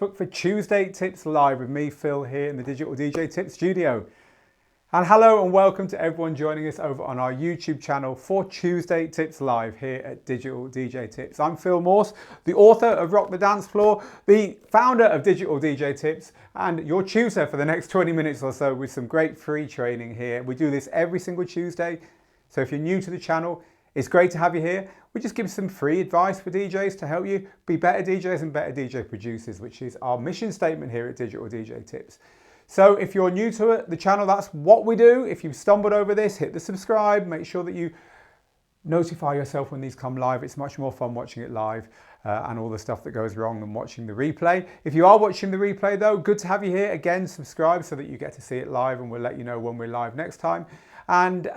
Facebook for Tuesday Tips Live with me, Phil, here in the Digital DJ Tips studio. And hello and welcome to everyone joining us over on our YouTube channel for Tuesday Tips Live here at Digital DJ Tips. I'm Phil Morse, the author of Rock the Dance Floor, the founder of Digital DJ Tips, and your tutor for the next 20 minutes or so with some great free training here. We do this every single Tuesday, so if you're new to the channel, it's great to have you here. We just give some free advice for DJs to help you be better DJs and better DJ producers, which is our mission statement here at Digital DJ Tips. So if you're new to the channel, that's what we do. If you've stumbled over this, hit the subscribe. Make sure that you notify yourself when these come live. It's much more fun watching it live and all the stuff that goes wrong than watching the replay. If you are watching the replay though, good to have you here. Again, subscribe so that you get to see it live and we'll let you know when we're live next time. And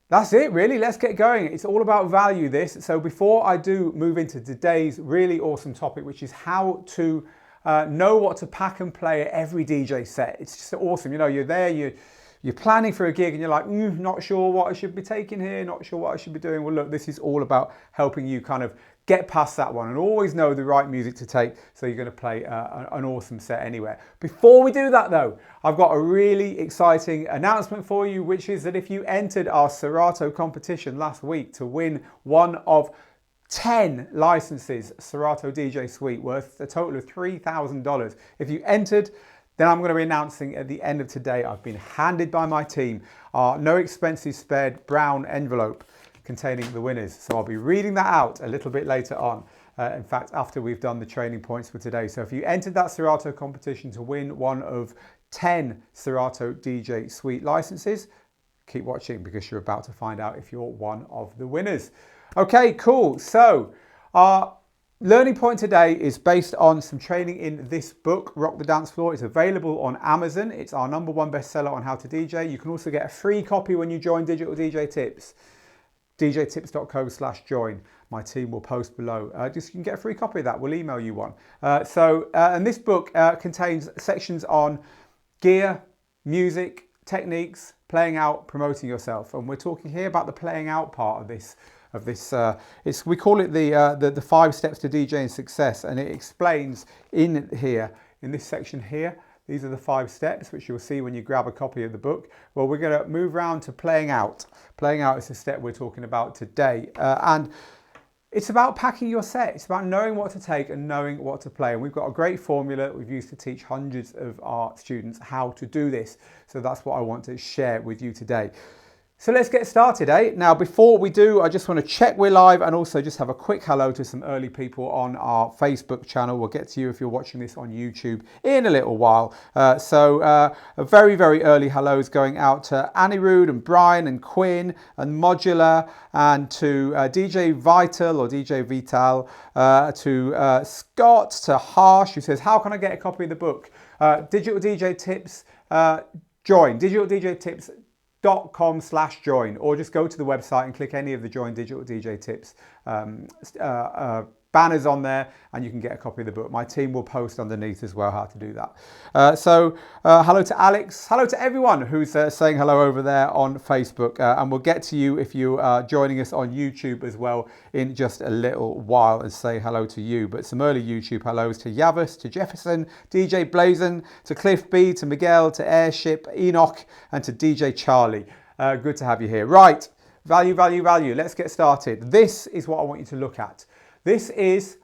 that's it really, let's get going. It's all about value this. So before I do move into today's really awesome topic, which is how to know what to pack and play at every DJ set. It's just awesome. You know, you're there, you're planning for a gig and you're like, not sure what I should be taking here, not sure what I should be doing. Well, look, this is all about helping you kind of get past that one and always know the right music to take so you're going to play an awesome set anywhere. Before we do that though, I've got a really exciting announcement for you, which is that if you entered our Serato competition last week to win one of 10 licenses, Serato DJ Suite, worth a total of $3,000. If you entered, then I'm going to be announcing at the end of today, I've been handed by my team our no expenses spared brown envelope containing the winners. So I'll be reading that out a little bit later on. In fact, after we've done the training points for today. So if you entered that Serato competition to win one of 10 Serato DJ Suite licenses, keep watching because you're about to find out if you're one of the winners. Okay, cool. So our learning point today is based on some training in this book, Rock the Dance Floor. It's available on Amazon. It's our #1 bestseller on how to DJ. You can also get a free copy when you join Digital DJ Tips. djtips.co/join. My team will post below. Just you can get a free copy of that. We'll email you one. And this book contains sections on gear, music, techniques, playing out, promoting yourself. And we're talking here about the playing out part of this. We call it the 5 steps to DJing success, and it explains in here, in this section here, these are the 5 steps, which you'll see when you grab a copy of the book. Well, we're going to move around to playing out. Playing out is the step we're talking about today. And it's about packing your set. It's about knowing what to take and knowing what to play. And we've got a great formula we've used to teach hundreds of our students how to do this. So that's what I want to share with you today. So let's get started, eh? Now, before we do, I just want to check we're live and also just have a quick hello to some early people on our Facebook channel. We'll get to you if you're watching this on YouTube in a little while. A very, very early hellos going out to Annie Rude and Brian and Quinn and Modular and to DJ Vital or DJ Vital, to Scott, to Harsh, who says, how can I get a copy of the book? Digital DJ Tips, join, digitalDJTips.com/join, or just go to the website and click any of the Join Digital DJ Tips banners on there and you can get a copy of the book. My team will post underneath as well how to do that. Hello to Alex, hello to everyone who's saying hello over there on Facebook, and we'll get to you if you are joining us on YouTube as well in just a little while and say hello to you. But some early YouTube hellos to Yavis, to Jefferson, DJ Blazon, to Cliff B, to Miguel, to Airship, Enoch, and to DJ Charlie. Good to have you here. Right, value, value, value. Let's get started. This is what I want you to look at. This is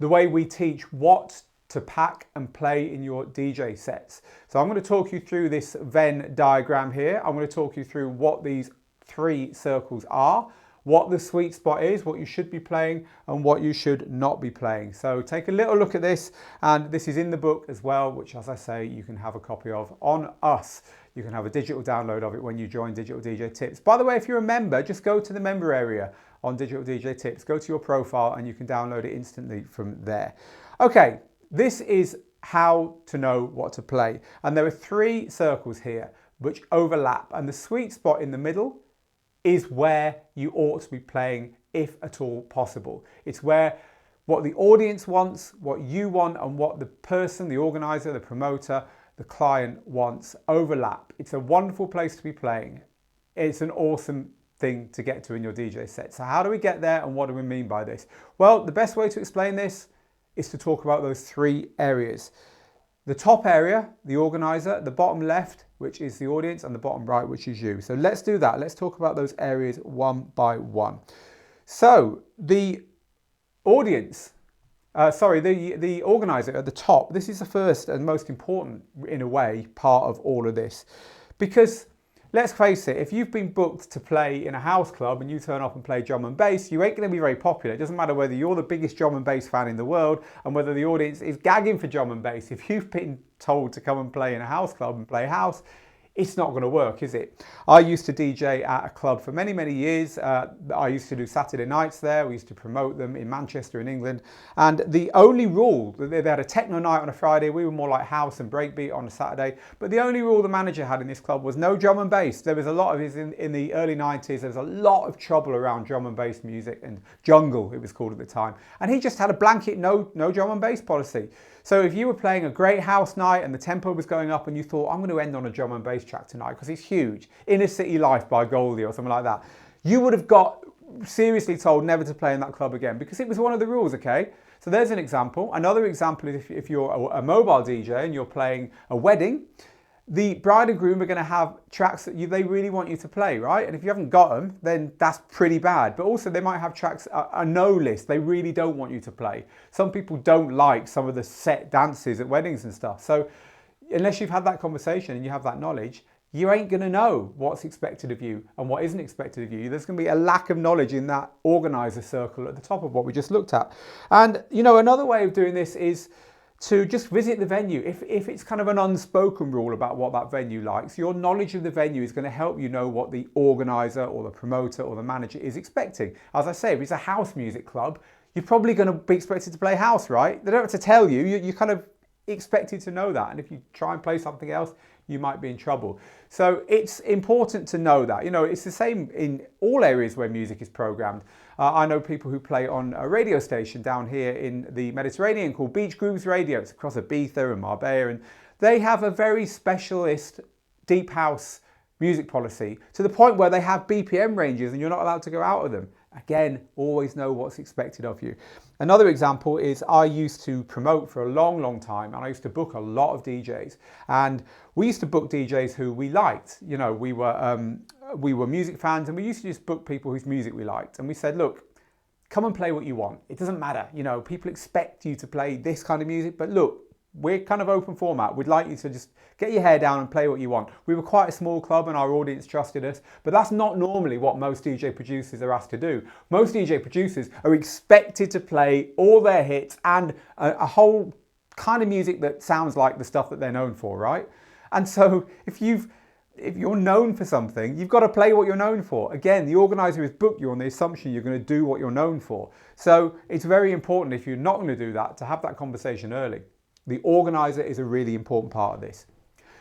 the way we teach what to pack and play in your DJ sets. So I'm going to talk you through this Venn diagram here. I'm going to talk you through what these 3 circles are, what the sweet spot is, what you should be playing and what you should not be playing. So take a little look at this, and this is in the book as well, which, as I say, you can have a copy of on us. You can have a digital download of it when you join Digital DJ Tips. By the way, if you're a member, just go to the member area on Digital DJ Tips, go to your profile and you can download it instantly from there. Okay, this is how to know what to play. And there are 3 circles here which overlap, and the sweet spot in the middle is where you ought to be playing if at all possible. It's where what the audience wants, what you want, and what the person, the organizer, the promoter, the client wants overlap. It's a wonderful place to be playing. It's an awesome thing to get to in your DJ set. So how do we get there and what do we mean by this? Well, the best way to explain this is to talk about those three areas. The top area, the organizer, the bottom left, which is the audience, and the bottom right, which is you. So let's do that. Let's talk about those areas one by one. So the audience, the organizer at the top, this is the first and most important, in a way, part of all of this. Because let's face it, if you've been booked to play in a house club and you turn up and play drum and bass, you ain't going to be very popular. It doesn't matter whether you're the biggest drum and bass fan in the world and whether the audience is gagging for drum and bass. If you've been told to come and play in a house club and play house, it's not going to work, is it? I used to DJ at a club for many, many years. I used to do Saturday nights there. We used to promote them in Manchester in England. And the only rule, they had a techno night on a Friday. We were more like house and breakbeat on a Saturday. But the only rule the manager had in this club was no drum and bass. There was a lot of it in the early 90s. There was a lot of trouble around drum and bass music, and jungle, it was called at the time. And he just had a blanket no drum and bass policy. So if you were playing a great house night and the tempo was going up and you thought, I'm going to end on a drum and bass track tonight because it's huge, Inner City Life by Goldie or something like that, you would have got seriously told never to play in that club again because it was one of the rules, okay? So there's an example. Another example is if you're a mobile DJ and you're playing a wedding, the bride and groom are going to have tracks that they really want you to play, right? And if you haven't got them, then that's pretty bad. But also they might have tracks, a no list, they really don't want you to play. Some people don't like some of the set dances at weddings and stuff. So unless you've had that conversation and you have that knowledge, you ain't going to know what's expected of you and what isn't expected of you. There's going to be a lack of knowledge in that organizer circle at the top of what we just looked at. And, you know, another way of doing this is to just visit the venue. If it's kind of an unspoken rule about what that venue likes, your knowledge of the venue is going to help you know what the organizer or the promoter or the manager is expecting. As I say, if it's a house music club, you're probably going to be expected to play house, right? They don't have to tell you. You're kind of expected to know that. And if you try and play something else, you might be in trouble. So it's important to know that. You know, it's the same in all areas where music is programmed. I know people who play on a radio station down here in the Mediterranean called Beach Grooves Radio. It's across Ibiza and Marbella, and they have a very specialist deep house music policy to the point where they have BPM ranges and you're not allowed to go out of them. Again, always know what's expected of you. Another example is I used to promote for a long, long time, and I used to book a lot of DJs. And we used to book DJs who we liked. You know, we were music fans, and we used to just book people whose music we liked. And we said, look, come and play what you want. It doesn't matter. You know, people expect you to play this kind of music, but look, we're kind of open format. We'd like you to just get your hair down and play what you want. We were quite a small club and our audience trusted us, but that's not normally what most DJ producers are asked to do. Most DJ producers are expected to play all their hits and a whole kind of music that sounds like the stuff that they're known for, right? And so if you're known for something, you've got to play what you're known for. Again, the organizer has booked you on the assumption you're going to do what you're known for. So it's very important, if you're not going to do that, to have that conversation early. The organizer is a really important part of this.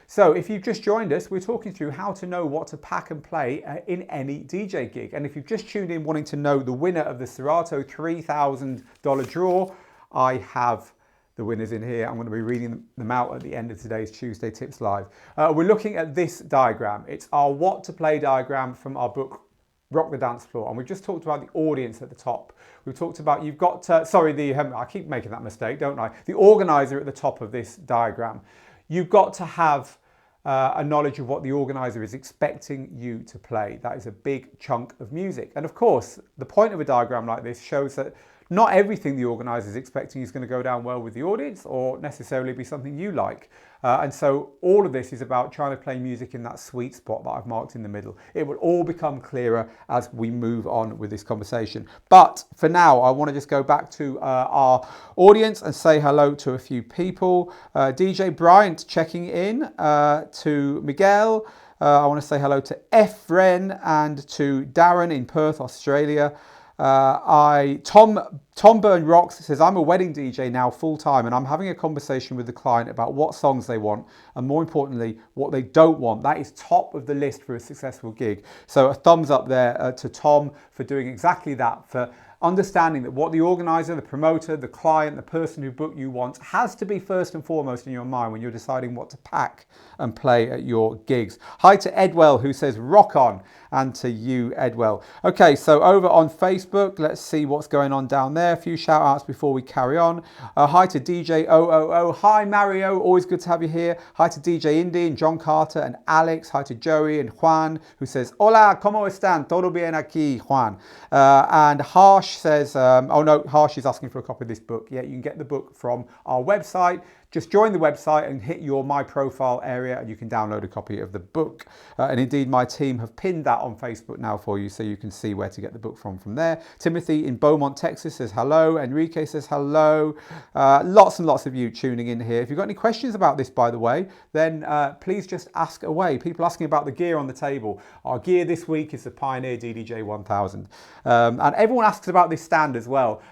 So if you've just joined us, we're talking through how to know what to pack and play in any DJ gig. And if you've just tuned in wanting to know the winner of the Serato $3,000 draw, I have the winners in here. I'm going to be reading them out at the end of today's Tuesday Tips Live. We're looking at this diagram. It's our what to play diagram from our book, Rock the Dance Floor. And we've just talked about the audience at the top. We've talked about, you've got, I keep making that mistake, don't I? The organizer at the top of this diagram. You've got to have a knowledge of what the organizer is expecting you to play. That is a big chunk of music. And of course, the point of a diagram like this shows that not everything the organizer is expecting is going to go down well with the audience or necessarily be something you like. And so all of this is about trying to play music in that sweet spot that I've marked in the middle. It will all become clearer as we move on with this conversation. But for now, I want to just go back to our audience and say hello to a few people. DJ Bryant checking in, to Miguel. I want to say hello to Efren and to Darren in Perth, Australia. Tom Byrne Rocks says, I'm a wedding DJ now full time and I'm having a conversation with the client about what songs they want and more importantly, what they don't want. That is top of the list for a successful gig. So a thumbs up there to Tom for doing exactly that, for understanding that what the organizer, the promoter, the client, the person who booked you wants has to be first and foremost in your mind when you're deciding what to pack and play at your gigs. Hi to Edwell, who says rock on, and to you, Edwell. Okay, so over on Facebook, let's see what's going on down there. A few shout outs before we carry on. Hi to DJ 000. Hi Mario, always good to have you here. Hi to DJ Indy and John Carter and Alex. Hi to Joey and Juan, who says, hola, ¿cómo están? Todo bien aquí, Juan. And Harsh says, oh no, Harsh is asking for a copy of this book. Yeah, you can get the book from our website. Just join the website and hit your My Profile area and you can download a copy of the book. And indeed, my team have pinned that on Facebook now for you so you can see where to get the book from there. Timothy in Beaumont, Texas says hello. Enrique says hello. Lots and lots of you tuning in here. If you've got any questions about this, by the way, then please just ask away. People asking about the gear on the table. Our gear this week is the Pioneer DDJ 1000. And everyone asks about this stand as well.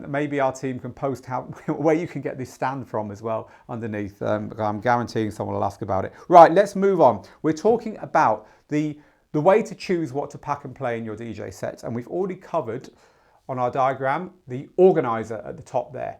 Maybe our team can post where you can get this stand from as well underneath. I'm guaranteeing someone will ask about it. Right, let's move on. We're talking about the way to choose what to pack and play in your DJ sets. And we've already covered on our diagram the organizer at the top there.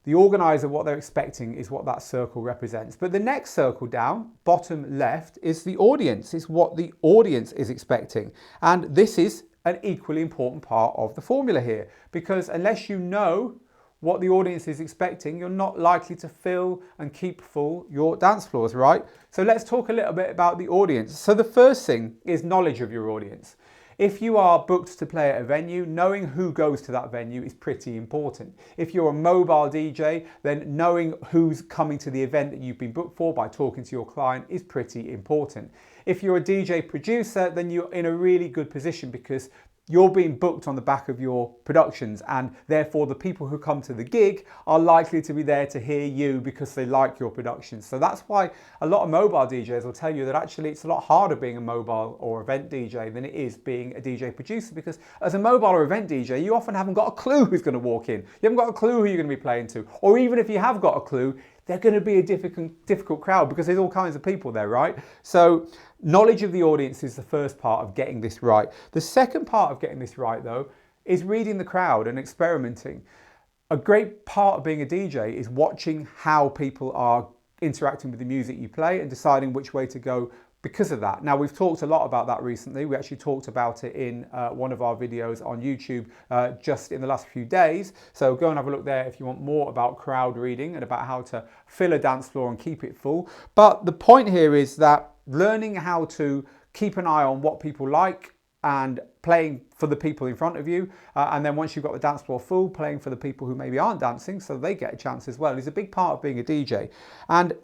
The organizer, what they're expecting is what that circle represents. But the next circle down, bottom left, is the audience. It's what the audience is expecting. And this is an equally important part of the formula here, because unless you know what the audience is expecting, you're not likely to fill and keep full your dance floors, right? So let's talk a little bit about the audience. So the first thing is knowledge of your audience. If you are booked to play at a venue, knowing who goes to that venue is pretty important. If you're a mobile DJ, then knowing who's coming to the event that you've been booked for by talking to your client is pretty important. If you're a DJ producer, then you're in a really good position because you're being booked on the back of your productions, and therefore the people who come to the gig are likely to be there to hear you because they like your productions. So that's why a lot of mobile DJs will tell you that actually it's a lot harder being a mobile or event DJ than it is being a DJ producer, because as a mobile or event DJ, you often haven't got a clue who's going to walk in. You haven't got a clue who you're going to be playing to. Or even if you have got a clue, they're going to be a difficult crowd because there's all kinds of people there, right? So knowledge of the audience is the first part of getting this right. The second part of getting this right, though, is reading the crowd and experimenting. A great part of being a DJ is watching how people are interacting with the music you play and deciding which way to go because of that. Now, we've talked a lot about that recently. We actually talked about it in one of our videos on YouTube just in the last few days. So go and have a look there if you want more about crowd reading and about how to fill a dance floor and keep it full. But the point here is that learning how to keep an eye on what people like and playing for the people in front of you, and then once you've got the dance floor full, playing for the people who maybe aren't dancing so they get a chance as well, is a big part of being a DJ. And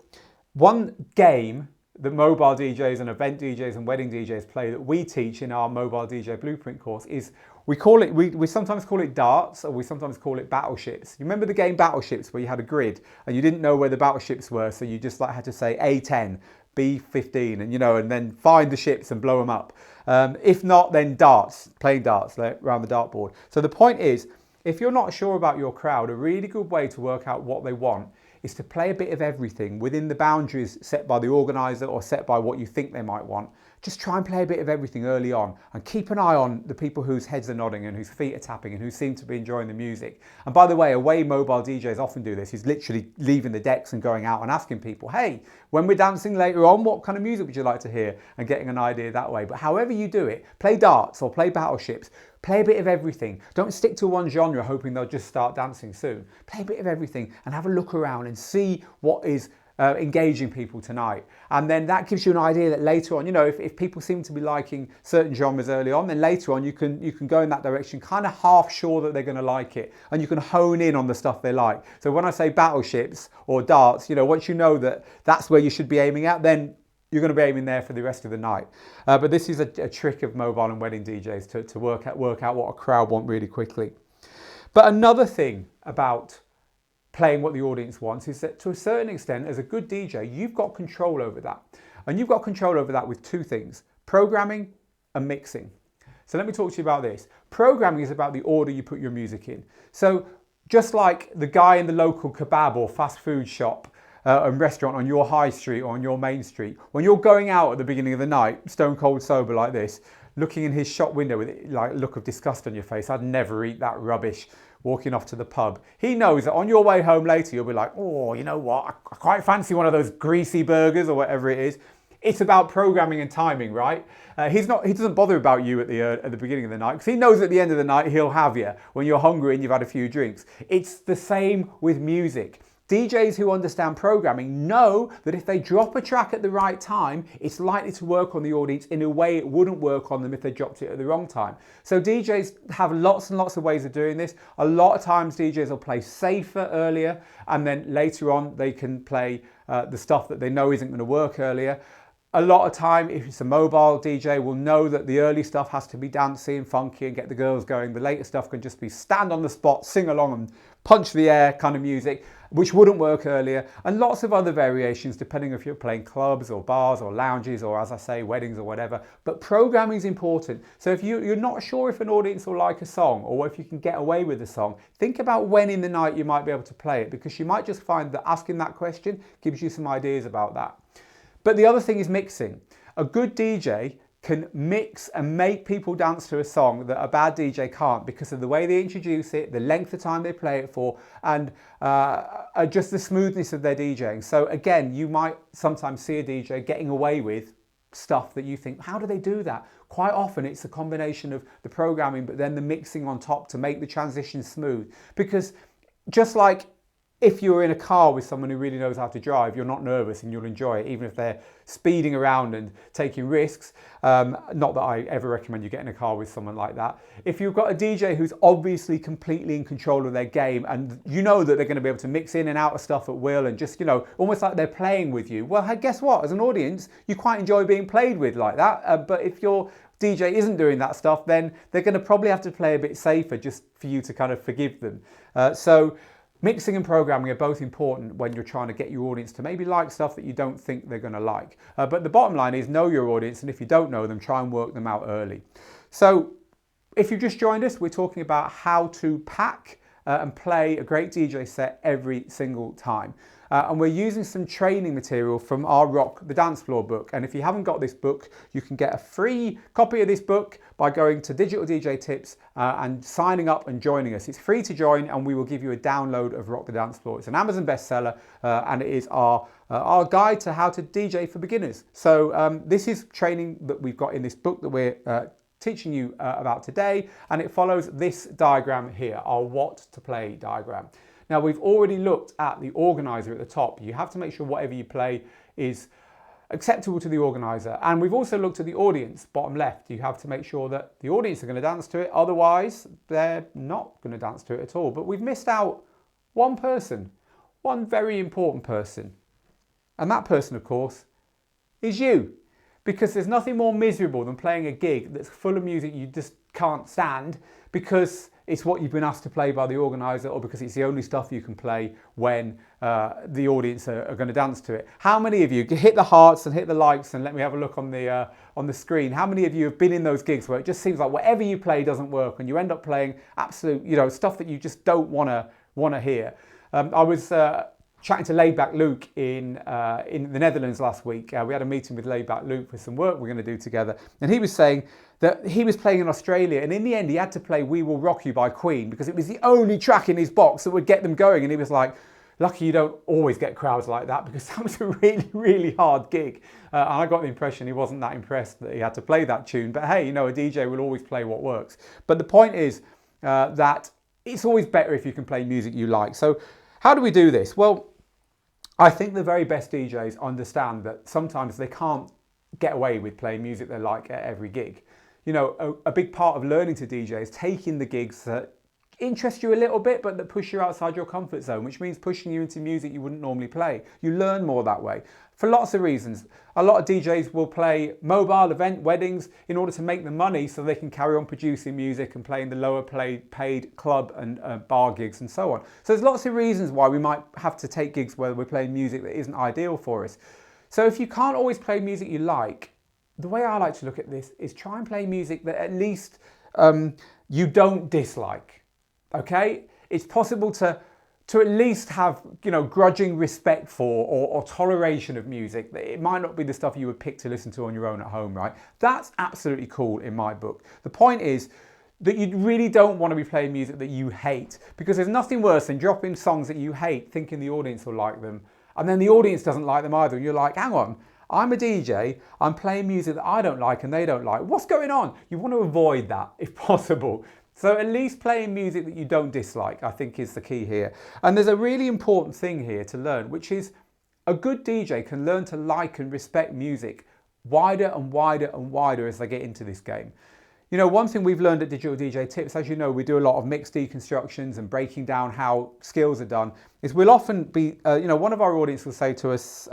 one game that mobile DJs and event DJs and wedding DJs play that we teach in our mobile DJ blueprint course is we sometimes call it darts, or we sometimes call it battleships. You remember the game Battleships where you had a grid and you didn't know where the battleships were, so you just had to say A10, B15, and and then find the ships and blow them up. If not, then darts, playing darts around the dartboard. So the point is, if you're not sure about your crowd, a really good way to work out what they want is to play a bit of everything within the boundaries set by the organizer or set by what you think they might want. Just try and play a bit of everything early on and keep an eye on the people whose heads are nodding and whose feet are tapping and who seem to be enjoying the music. And by the way, a way mobile DJs often do this is literally leaving the decks and going out and asking people, hey, when we're dancing later on, what kind of music would you like to hear? And getting an idea that way. But however you do it, play darts or play battleships, play a bit of everything. Don't stick to one genre hoping they'll just start dancing soon. Play a bit of everything and have a look around and see what is engaging people tonight. And then that gives you an idea that later on, if people seem to be liking certain genres early on, then later on you can go in that direction, kind of half sure that they're going to like it, and you can hone in on the stuff they like. So when I say battleships or darts, once you know that that's where you should be aiming at, then you're going to be aiming there for the rest of the night. But this is a trick of mobile and wedding DJs to work out what a crowd want really quickly. But another thing about playing what the audience wants is that to a certain extent, as a good DJ, you've got control over that. And you've got control over that with two things: programming and mixing. So let me talk to you about this. Programming is about the order you put your music in. So just like the guy in the local kebab or fast food shop and restaurant on your high street or on your main street, when you're going out at the beginning of the night, stone cold sober like this, looking in his shop window with like a look of disgust on your face. I'd never eat that rubbish walking off to the pub. He knows that on your way home later, you'll be like, oh, you know what? I quite fancy one of those greasy burgers or whatever it is. It's about programming and timing, right? He doesn't bother about you at the beginning of the night because he knows at the end of the night he'll have you when you're hungry and you've had a few drinks. It's the same with music. DJs who understand programming know that if they drop a track at the right time, it's likely to work on the audience in a way it wouldn't work on them if they dropped it at the wrong time. So DJs have lots and lots of ways of doing this. A lot of times DJs will play safer earlier, and then later on they can play the stuff that they know isn't going to work earlier. A lot of time, if it's a mobile DJ, will know that the early stuff has to be dancey and funky and get the girls going. The later stuff can just be stand on the spot, sing along and punch the air kind of music, which wouldn't work earlier. And lots of other variations depending if you're playing clubs or bars or lounges or, as I say, weddings or whatever. But programming is important. So if you're not sure if an audience will like a song or if you can get away with a song, think about when in the night you might be able to play it, because you might just find that asking that question gives you some ideas about that. But the other thing is mixing. A good DJ can mix and make people dance to a song that a bad DJ can't because of the way they introduce it, the length of time they play it for, and just the smoothness of their DJing. So again, you might sometimes see a DJ getting away with stuff that you think, how do they do that? Quite often it's a combination of the programming but then the mixing on top to make the transition smooth. Because just like if you're in a car with someone who really knows how to drive, you're not nervous and you'll enjoy it, even if they're speeding around and taking risks. Not that I ever recommend you get in a car with someone like that. If you've got a DJ who's obviously completely in control of their game and you know that they're going to be able to mix in and out of stuff at will and just, almost like they're playing with you, well, guess what? As an audience, you quite enjoy being played with like that. But if your DJ isn't doing that stuff, then they're going to probably have to play a bit safer just for you to kind of forgive them. So mixing and programming are both important when you're trying to get your audience to maybe like stuff that you don't think they're going to like. But the bottom line is know your audience, and if you don't know them, try and work them out early. So if you've just joined us, we're talking about how to pack and play a great DJ set every single time. And we're using some training material from our Rock the Dancefloor book. And if you haven't got this book, you can get a free copy of this book by going to Digital DJ Tips and signing up and joining us. It's free to join, and we will give you a download of Rock the Dancefloor. It's an Amazon bestseller, and it is our guide to how to DJ for beginners. So this is training that we've got in this book that we're teaching you about today, and it follows this diagram here, our what to play diagram. Now, we've already looked at the organizer at the top. You have to make sure whatever you play is acceptable to the organizer. And we've also looked at the audience, bottom left. You have to make sure that the audience are going to dance to it. Otherwise, they're not going to dance to it at all. But we've missed out one person, one very important person. And that person, of course, is you. Because there's nothing more miserable than playing a gig that's full of music you just can't stand because it's what you've been asked to play by the organizer, or because it's the only stuff you can play when the audience are going to dance to it. How many of you hit the hearts and hit the likes, and let me have a look on the screen? How many of you have been in those gigs where it just seems like whatever you play doesn't work, and you end up playing absolute, stuff that you just don't want to hear? I was chatting to Laidback Luke in the Netherlands last week. We had a meeting with Laidback Luke for some work we're going to do together, and he was saying that he was playing in Australia, and in the end he had to play We Will Rock You by Queen because it was the only track in his box that would get them going. And he was like, lucky you don't always get crowds like that, because that was a really, really hard gig. And I got the impression he wasn't that impressed that he had to play that tune. But hey, a DJ will always play what works. But the point is that it's always better if you can play music you like. So how do we do this? Well, I think the very best DJs understand that sometimes they can't get away with playing music they like at every gig. A big part of learning to DJ is taking the gigs that interest you a little bit, but that push you outside your comfort zone, which means pushing you into music you wouldn't normally play. You learn more that way for lots of reasons. A lot of DJs will play mobile event weddings in order to make the money so they can carry on producing music and playing the lower paid club and bar gigs and so on. So there's lots of reasons why we might have to take gigs where we're playing music that isn't ideal for us. So if you can't always play music you like, the way I like to look at this is try and play music that at least you don't dislike. Okay? It's possible to to at least have, grudging respect for or toleration of music. It might not be the stuff you would pick to listen to on your own at home, right? That's absolutely cool in my book. The point is that you really don't want to be playing music that you hate, because there's nothing worse than dropping songs that you hate thinking the audience will like them, and then the audience doesn't like them either, and you're like, hang on, I'm a DJ, I'm playing music that I don't like and they don't like. What's going on? You want to avoid that if possible. So at least playing music that you don't dislike, I think, is the key here. And there's a really important thing here to learn, which is a good DJ can learn to like and respect music wider and wider and wider as they get into this game. One thing we've learned at Digital DJ Tips, as you know, we do a lot of mix deconstructions and breaking down how skills are done, is we'll often be, one of our audience will say to us,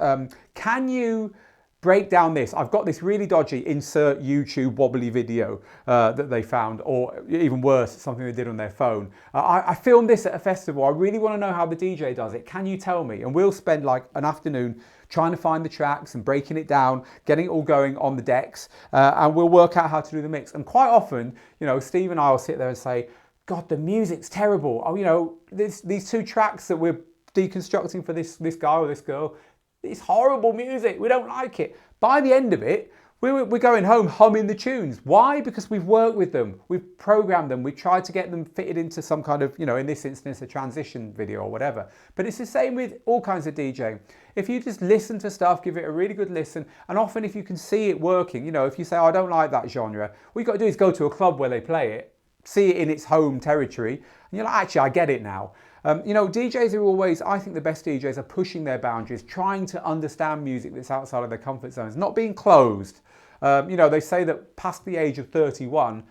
can you break down this? I've got this really dodgy insert YouTube wobbly video that they found, or even worse, something they did on their phone. I filmed this at a festival. I really want to know how the DJ does it. Can you tell me? And we'll spend like an afternoon trying to find the tracks and breaking it down, getting it all going on the decks, and we'll work out how to do the mix. And quite often, Steve and I will sit there and say, God, the music's terrible. Oh, these two tracks that we're deconstructing for this guy or this girl, it's horrible music, we don't like it. By the end of it, we're going home humming the tunes. Why? Because we've worked with them, we've programmed them, we've tried to get them fitted into some kind of, in this instance, a transition video or whatever. But it's the same with all kinds of DJing. If you just listen to stuff, give it a really good listen, and often if you can see it working, if you say, oh, I don't like that genre, what you've got to do is go to a club where they play it, see it in its home territory, and you're like, actually, I get it now. DJs are always, I think the best DJs are pushing their boundaries, trying to understand music that's outside of their comfort zones, not being closed. They say that past the age of 31,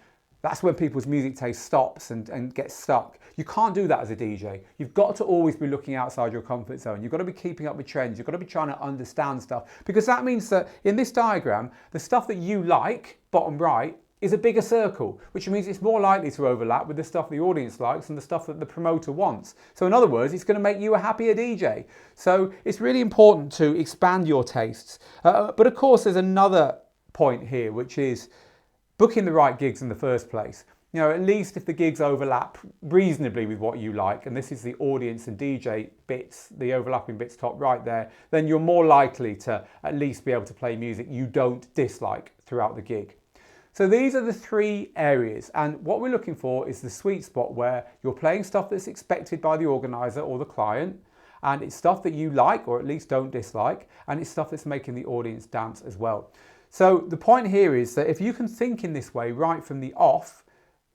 that's when people's music taste stops and gets stuck. You can't do that as a DJ. You've got to always be looking outside your comfort zone. You've got to be keeping up with trends. You've got to be trying to understand stuff, because that means that in this diagram, the stuff that you like, bottom right, is a bigger circle, which means it's more likely to overlap with the stuff the audience likes and the stuff that the promoter wants. So in other words, it's going to make you a happier DJ. So it's really important to expand your tastes. But of course, there's another point here, which is booking the right gigs in the first place. At least if the gigs overlap reasonably with what you like, and this is the audience and DJ bits, the overlapping bits top right there, then you're more likely to at least be able to play music you don't dislike throughout the gig. So these are the three areas, and what we're looking for is the sweet spot where you're playing stuff that's expected by the organizer or the client, and it's stuff that you like or at least don't dislike, and it's stuff that's making the audience dance as well. So the point here is that if you can think in this way right from the off,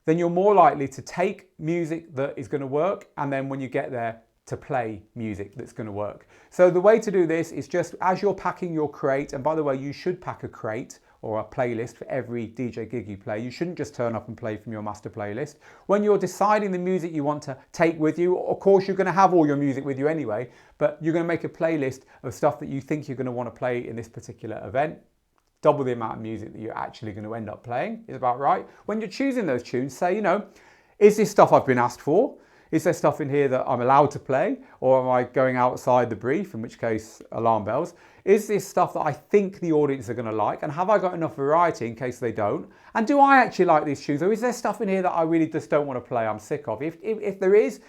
then you're more likely to take music that is going to work, and then when you get there, to play music that's going to work. So the way to do this is just as you're packing your crate, and by the way, you should pack a crate or a playlist for every DJ gig you play. You shouldn't just turn up and play from your master playlist. When you're deciding the music you want to take with you, of course you're going to have all your music with you anyway, but you're going to make a playlist of stuff that you think you're going to want to play in this particular event. Double the amount of music that you're actually going to end up playing is about right. When you're choosing those tunes, say, is this stuff I've been asked for? Is there stuff in here that I'm allowed to play? Or am I going outside the brief, in which case alarm bells? Is this stuff that I think the audience are going to like? And have I got enough variety in case they don't? And do I actually like these tunes? Or is there stuff in here that I really just don't want to play, I'm sick of? If there is,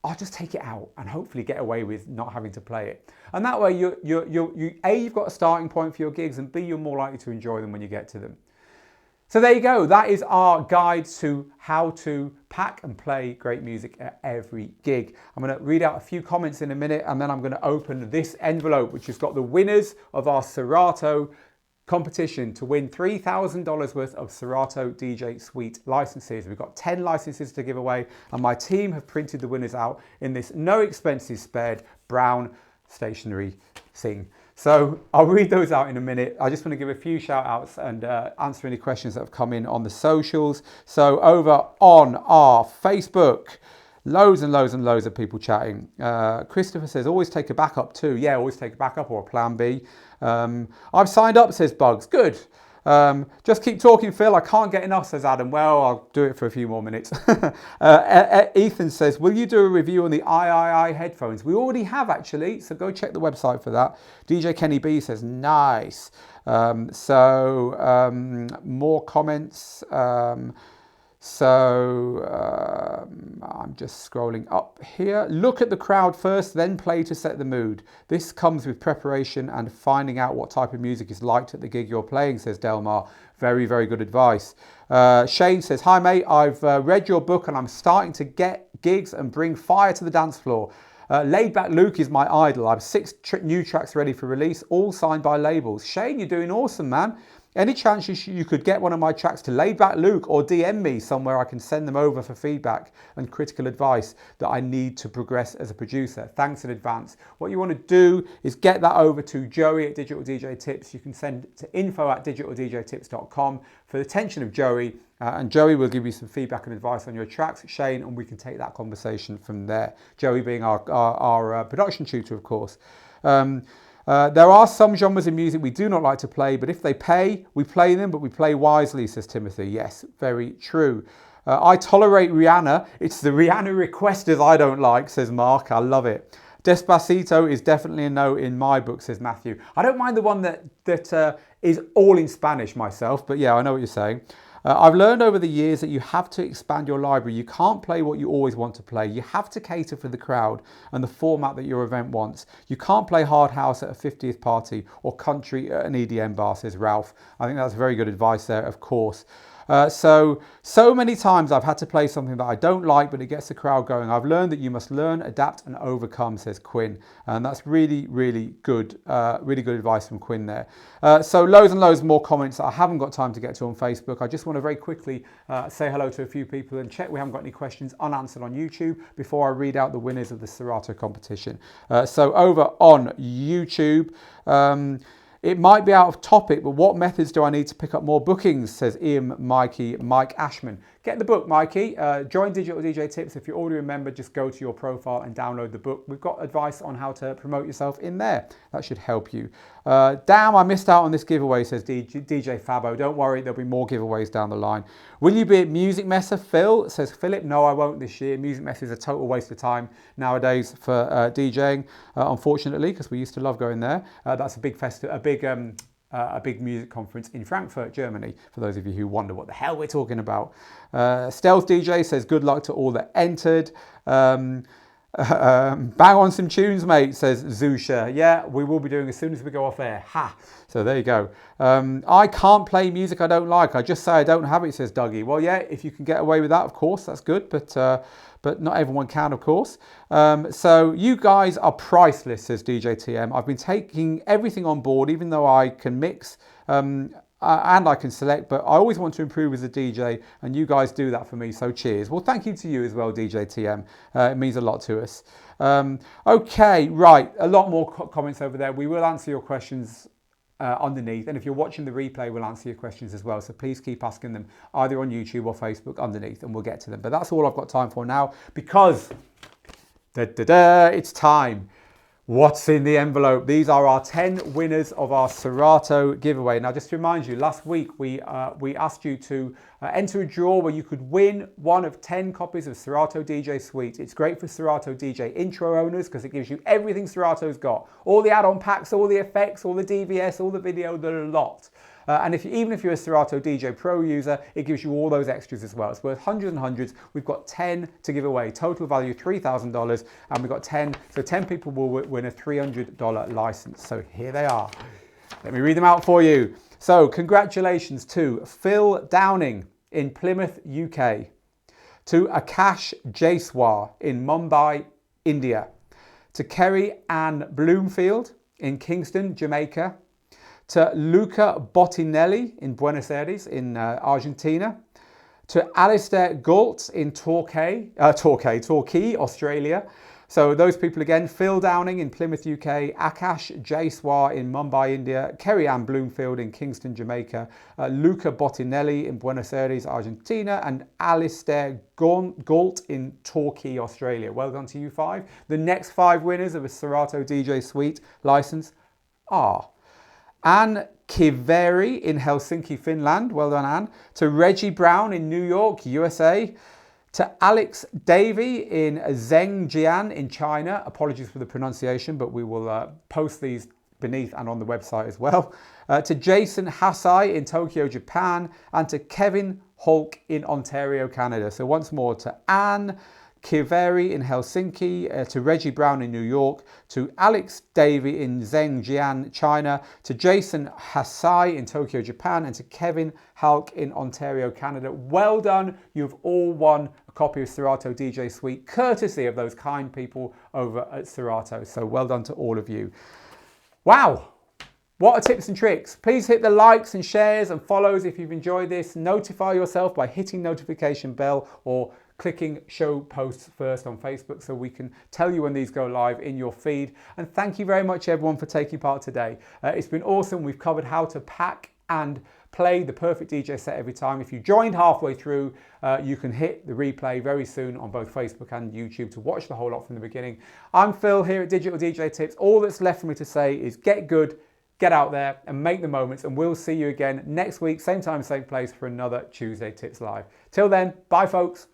I'll just take it out and hopefully get away with not having to play it. And that way, you've got a starting point for your gigs, and B, you're more likely to enjoy them when you get to them. So there you go. That is our guide to how to pack and play great music at every gig. I'm going to read out a few comments in a minute, and then I'm going to open this envelope, which has got the winners of our Serato competition to win $3,000 worth of Serato DJ Suite licenses. We've got 10 licenses to give away, and my team have printed the winners out in this no expenses spared brown stationery thing. So I'll read those out in a minute. I just want to give a few shout outs and answer any questions that have come in on the socials. So over on our Facebook, loads and loads and loads of people chatting. Christopher says, always take a backup too. Yeah, always take a backup or a plan B. I've signed up, says Bugs. Good. Just keep talking, Phil. I can't get enough, says Adam. Well, I'll do it for a few more minutes. Ethan says, will you do a review on the III headphones? We already have, actually, so go check the website for that. DJ Kenny B says, nice. More comments. So I'm just scrolling up here. Look at the crowd first, then play to set the mood. This comes with preparation and finding out what type of music is liked at the gig you're playing, says Delmar. Very, very good advice. Shane says, hi mate, I've read your book and I'm starting to get gigs and bring fire to the dance floor. Laid Back Luke is my idol. I have 6 new tracks ready for release, all signed by labels. Shane, you're doing awesome, man. Any chance you could get one of my tracks to Laid Back Luke or DM me somewhere I can send them over for feedback and critical advice that I need to progress as a producer? Thanks in advance. What you want to do is get that over to Joey at Digital DJ Tips. You can send it to info@digitaldjtips.com for the attention of Joey, and Joey will give you some feedback and advice on your tracks, Shane, and we can take that conversation from there. Joey being our production tutor, of course. There are some genres of music we do not like to play, but if they pay, we play them, but we play wisely, says Timothy. Yes, very true. I tolerate Rihanna. It's the Rihanna requesters I don't like, says Mark. I love it. Despacito is definitely a no in my book, says Matthew. I don't mind the one that is all in Spanish myself, but yeah, I know what you're saying. I've learned over the years that you have to expand your library. You can't play what you always want to play. You have to cater for the crowd and the format that your event wants. You can't play hard house at a 50th party or country at an EDM bar, says Ralph. I think that's very good advice there, of course. So many times I've had to play something that I don't like, but it gets the crowd going. I've learned that you must learn, adapt and overcome, says Quinn. And that's really, really good advice from Quinn there. So loads and loads more comments that I haven't got time to get to on Facebook. I just want to very quickly say hello to a few people and check we haven't got any questions unanswered on YouTube before I read out the winners of the Serato competition. So over on YouTube, it might be out of topic, but what methods do I need to pick up more bookings, says Mike Ashman. Get the book, Mikey. Join Digital DJ Tips. If you're already a member, just go to your profile and download the book. We've got advice on how to promote yourself in there. That should help you. Damn, I missed out on this giveaway, says DJ Fabo. Don't worry, there'll be more giveaways down the line. Will you be at Music Messa, Phil? Says Philip. No, I won't this year. Music Messa is a total waste of time nowadays for DJing, unfortunately, because we used to love going there. That's a big festival, a big music conference in Frankfurt, Germany, for those of you who wonder what the hell we're talking about. Stealth DJ says, good luck to all that entered. Bang on some tunes, mate, says Zusha. Yeah, we will be doing as soon as we go off air. Ha! So there you go. I can't play music I don't like. I just say I don't have it, says Dougie. Well, yeah, if you can get away with that, of course, that's good. But not everyone can, of course. So you guys are priceless, says DJ TM. I've been taking everything on board, even though I can mix and I can select, but I always want to improve as a DJ, and you guys do that for me, so cheers. Well, thank you to you as well, DJ TM. It means a lot to us. Okay, right, a lot more comments over there. We will answer your questions underneath, and if you're watching the replay, we'll answer your questions as well, so please keep asking them either on YouTube or Facebook underneath, and we'll get to them. But that's all I've got time for now, because it's time. What's in the envelope? These are our 10 winners of our Serato giveaway. Now, just to remind you, last week we asked you to enter a draw where you could win one of 10 copies of Serato DJ Suite. It's great for Serato DJ intro owners because it gives you everything Serato's got. All the add-on packs, all the effects, all the DVS, all the video, the lot. And even if you're a Serato DJ Pro user, it gives you all those extras as well. It's worth hundreds and hundreds. We've got 10 to give away. Total value $3,000, and we've got 10. So 10 people will win a $300 license. So here they are. Let me read them out for you. So congratulations to Phil Downing in Plymouth, UK. To Akash Jaiswal in Mumbai, India. To Kerry Ann Bloomfield in Kingston, Jamaica. To Luca Bottinelli in Buenos Aires in Argentina. To Alistair Galt in Torquay, Australia. So those people again, Phil Downing in Plymouth, UK, Akash Jaiswal in Mumbai, India, Kerry Ann Bloomfield in Kingston, Jamaica, Luca Bottinelli in Buenos Aires, Argentina, and Alistair Galt in Torquay, Australia. Well done to you 5. The next 5 winners of a Serato DJ Suite license are Anne Kiveri in Helsinki, Finland. Well done, Anne. To Reggie Brown in New York, USA. To Alex Davey in Zhengjian in China. Apologies for the pronunciation, but we will post these beneath and on the website as well. To Jason Hasai in Tokyo, Japan, and to Kevin Hulk in Ontario, Canada. So once more, to Anne Kiveri in Helsinki, to Reggie Brown in New York, to Alex Davey in Zhengjian, China, to Jason Hasai in Tokyo, Japan, and to Kevin Hulk in Ontario, Canada. Well done. You've all won a copy of Serato DJ Suite, courtesy of those kind people over at Serato. So well done to all of you. Wow. What are tips and tricks? Please hit the likes and shares and follows if you've enjoyed this. Notify yourself by hitting notification bell or clicking show posts first on Facebook so we can tell you when these go live in your feed. And thank you very much everyone for taking part today. It's been awesome. We've covered how to pack and play the perfect DJ set every time. If you joined halfway through, you can hit the replay very soon on both Facebook and YouTube to watch the whole lot from the beginning. I'm Phil here at Digital DJ Tips. All that's left for me to say is get good, get out there and make the moments, and we'll see you again next week, same time, same place for another Tuesday Tips Live. Till then, bye folks.